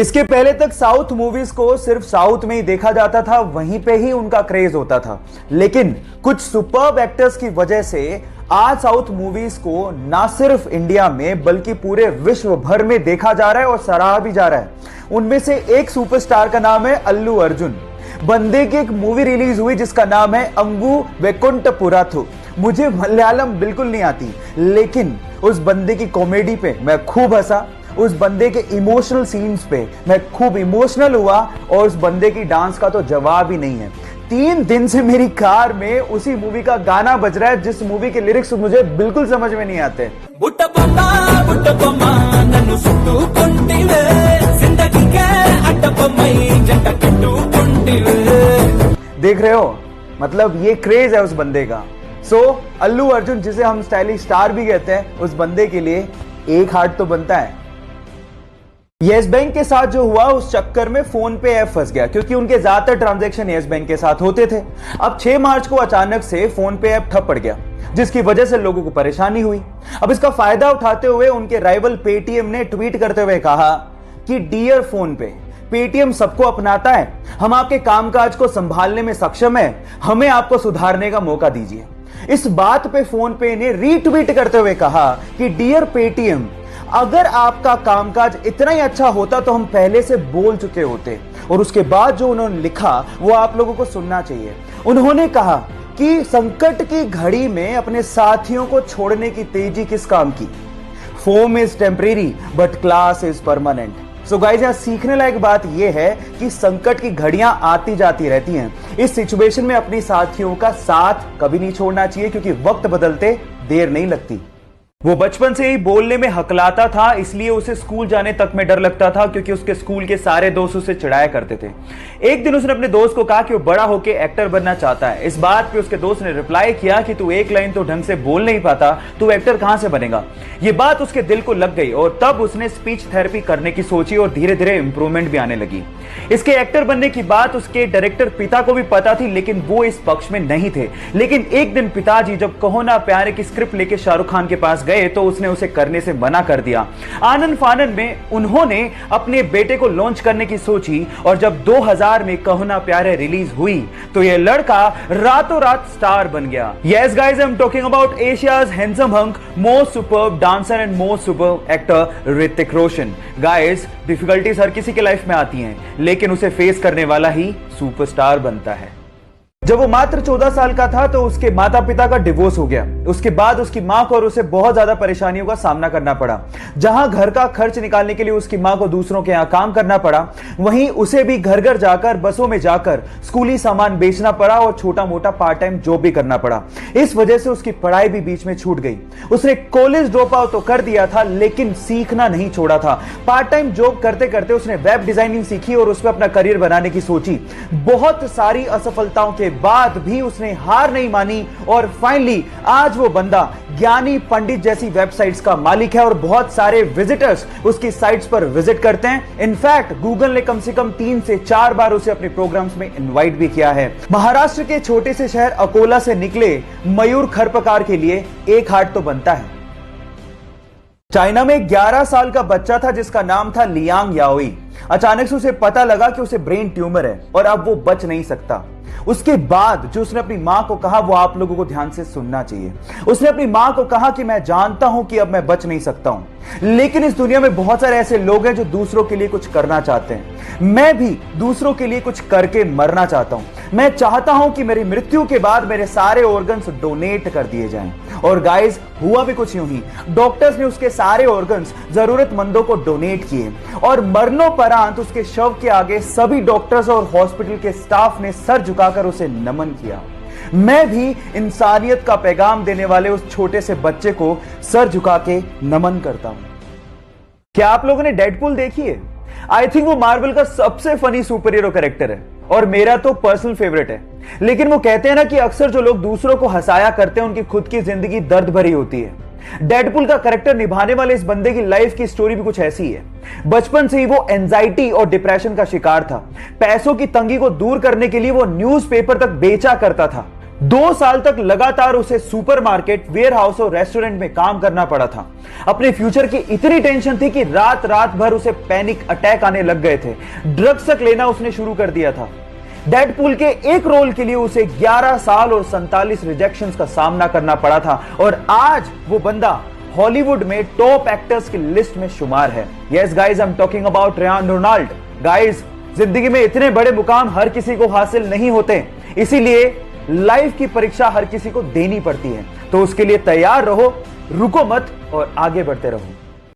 इसके पहले तक साउथ मूवीज को सिर्फ साउथ में ही देखा जाता था, वहीं पे ही उनका क्रेज होता था। लेकिन कुछ सुपर्ब एक्टर्स की वजह से आज साउथ मूवीज को ना सिर्फ इंडिया में बल्कि पूरे विश्व भर में देखा जा रहा है और सराहा भी जा रहा है। उनमें से एक सुपरस्टार का नाम है अल्लू अर्जुन। बंदे की एक मूवी रिलीज हुई जिसका नाम है अंगू वेकुंठपुरथु। मुझे मलयालम बिल्कुल नहीं आती, लेकिन उस बंदे की कॉमेडी पे मैं खूब हंसा, उस बंदे के इमोशनल सीन्स पे मैं खूब इमोशनल हुआ और उस बंदे की डांस का तो जवाब ही नहीं है। 3 दिन से मेरी कार में उसी मूवी का गाना बज रहा है जिस मूवी के लिरिक्स मुझे बिल्कुल समझ में नहीं आते। देख रहे हो, मतलब ये क्रेज है उस बंदे का। अल्लू अर्जुन, जिसे हम स्टाइलिश स्टार भी कहते हैं, उस बंदे के लिए एक हार्ट तो बनता है। येस बैंक के साथ जो हुआ उस चक्कर में फोन पे ऐप फंस गया, क्योंकि उनके ज्यादातर ट्रांजैक्शन येस बैंक के साथ होते थे। अब 6 मार्च को अचानक से फोन पे ऐप ठप पड़ गया, जिसकी वजह से लोगों को परेशानी हुई। अब इसका फायदा उठाते हुए उनके राइवल पेटीएम ने ट्वीट करते हुए कहा कि डियर फोन पे, पेटीएम सबको अपनाता है, हम आपके कामकाज को संभालने में सक्षम है, हमें आपको सुधारने का मौका दीजिए। इस बात पे फोन पे ने रीट्वीट करते हुए कहा कि डियर पेटीएम, अगर आपका कामकाज इतना ही अच्छा होता तो हम पहले से बोल चुके होते। और उसके बाद जो उन्होंने लिखा वो आप लोगों को सुनना चाहिए। उन्होंने कहा कि संकट की घड़ी में अपने साथियों को छोड़ने की तेजी किस काम की। Foam is temporary but class is permanent. So guys, यहां सीखने लायक बात यह है कि संकट की घड़ियां आती जाती रहती हैं। इस सिचुएशन में अपनी साथियों का साथ कभी नहीं छोड़ना चाहिए, क्योंकि वक्त बदलते देर नहीं लगती। वो बचपन से ही बोलने में हकलाता था, इसलिए उसे स्कूल जाने तक में डर लगता था, क्योंकि उसके स्कूल के सारे दोस्त उसे चिढ़ाया करते थे। एक दिन उसने अपने दोस्त को कहा कि वो बड़ा होकर एक्टर बनना चाहता है। इस बात पे उसके दोस्त ने रिप्लाई किया कि तू एक लाइन तो ढंग से बोल नहीं पाता, तू एक्टर कहां से बनेगा। ये बात उसके दिल को लग गई और तब उसने स्पीच थेरेपी करने की सोची और धीरे धीरे इंप्रूवमेंट भी आने लगी। इसके एक्टर बनने की बात उसके डायरेक्टर पिता को भी पता थी, लेकिन वो इस पक्ष में नहीं थे। लेकिन एक दिन पिताजी जब कहो ना प्यारे की स्क्रिप्ट लेके शाहरुख खान के पास गए तो उसने उसे करने से मना कर दिया। आनंद फानन में उन्होंने अपने बेटे को लॉन्च करने की सोची और जब 2000 में कहो ना प्यारे रिलीज हुई तो यह लड़का रातों रात स्टार बन गया। Yes guys, I am talking about Asia's handsome hunk, most superb dancer and most superb actor Hrithik Roshan. Guys, difficulties हर किसी के लाइफ में आती हैं, लेकिन उसे फेस करने वाला ही सुपरस्टार बनता है। जब वो मात्र 14 साल का था तो उसके माता पिता का डिवोर्स हो गया। उसके बाद उसकी मां को और उसे बहुत ज्यादा परेशानियों का सामना करना पड़ा। जहां घर का खर्च निकालने के लिए उसकी मां को दूसरों के यहां काम करना पड़ा, वहीं उसे भी घर घर जाकर, बसों में जाकर स्कूली सामान बेचना पड़ा और छोटा मोटा पार्ट टाइम जॉब भी करना पड़ा। इस वजह से उसकी पढ़ाई भी बीच में छूट गई। उसने कॉलेज ड्रॉप आउट तो कर दिया था, लेकिन सीखना नहीं छोड़ा था। पार्ट टाइम जॉब करते करते उसने वेब डिजाइनिंग सीखी और उस पर अपना करियर बनाने की सोची। बहुत सारी असफलताओं के बाद भी उसने हार नहीं मानी और फाइनली आज वो बंदा ज्ञानी पंडित जैसी वेबसाइट्स का मालिक है और बहुत सारे विजिटर्स उसकी साइट्स पर विजिट करते हैं। इनफैक्ट गूगल ने कम से कम 3 से 4 बार उसे अपने प्रोग्राम्स में इनवाइट भी किया है। महाराष्ट्र के छोटे से शहर अकोला से निकले मयूर खरपकार के लिए एक हार्ट तो बनता है। चाइना में 11 साल का बच्चा था जिसका नाम था लियांग याओई। अचानक से उसे पता लगा कि उसे ब्रेन ट्यूमर है और अब वो बच नहीं सकता। उसके बाद जो उसने अपनी मां को कहा वो आप लोगों को ध्यान से सुनना चाहिए। उसने अपनी मां को कहा कि मैं जानता हूं कि अब मैं बच नहीं सकता हूं, लेकिन इस दुनिया में बहुत सारे ऐसे लोग हैं जो दूसरों के लिए कुछ करना चाहते हैं। मैं भी दूसरों के लिए कुछ करके मरना चाहता हूं। मैं चाहता हूं कि मेरी मृत्यु के बाद मेरे सारे ऑर्गन्स डोनेट कर दिए जाएं। और गाइस, हुआ भी कुछ यूं ही। डॉक्टर्स ने उसके सारे ऑर्गन्स जरूरतमंदों को डोनेट किए और मरणोपरांत उसके शव के आगे सभी डॉक्टर्स और हॉस्पिटल के स्टाफ ने सर झुकाकर उसे नमन किया। मैं भी इंसानियत का पैगाम देने वाले उस छोटे से बच्चे को सर झुका के नमन करता हूं। क्या आप लोगों ने डेडपूल देखी है? आई थिंक वो मार्वल का सबसे फनी सुपर हीरो कैरेक्टर है और मेरा तो पर्सनल फेवरेट है। लेकिन वो कहते हैं ना कि अक्सर जो लोग दूसरों को हंसाया करते हैं उनकी खुद की जिंदगी दर्द भरी होती है। डेडपूल का कैरेक्टर निभाने वाले इस बंदे की लाइफ की स्टोरी भी कुछ ऐसी है। बचपन से ही वो एंजाइटी और डिप्रेशन का शिकार था। पैसों की तंगी को दूर करने के लिए वो न्यूज़पेपर तक बेचा करता था। 2 साल तक लगातार उसे सुपरमार्केट, वेयरहाउस और रेस्टोरेंट में काम करना पड़ा था। अपने फ्यूचर की इतनी टेंशन थी कि रात रात भर उसे पैनिक अटैक आने लग गए थे। ड्रग्स तक लेना उसने शुरू कर दिया था। डेडपूल के एक रोल के लिए उसे 11 साल और 47 रिजेक्शंस का सामना करना पड़ा था और आज वो बंदा हॉलीवुड में टॉप एक्टर्स की लिस्ट में शुमार है। Yes guys, I am talking about Ryan Ronald. Guys, जिंदगी में इतने बड़े मुकाम हर किसी को हासिल नहीं होते, इसीलिए लाइफ की परीक्षा हर किसी को देनी पड़ती है। तो उसके लिए तैयार रहो, रुको मत और आगे बढ़ते रहो।